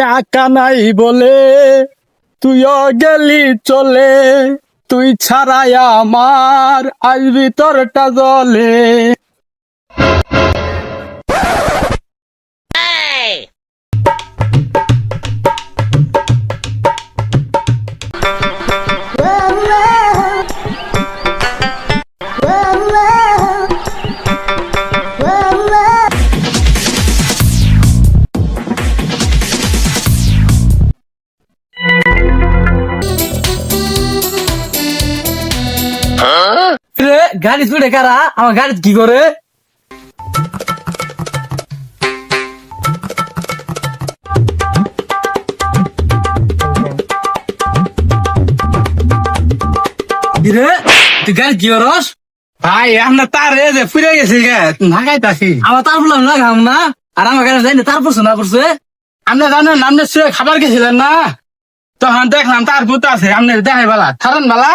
টাকা নাই বলে তুইও গেলি চলে, তুই ছাড়াই আমার আজ ভিতরটা জ্বলে। রে গাড়ি ছুটে কারা আমার গাড়ি কি করে? রে তুই গাড়ি কি করস? ভাই আমরা তার এ যে ফিরে গেছি গে ঢাকাইতাছি। আমার তার বললাম না খাম না, আর আমার গাড়ি যাই না তার পড়ছে না পড়ছে। আমরা জানেন আপনি শুয়ে খাবার গেছিলেন না, তখন দেখলাম তার ভূত আছে, আপনি দেখাই বালা থারেন বালা।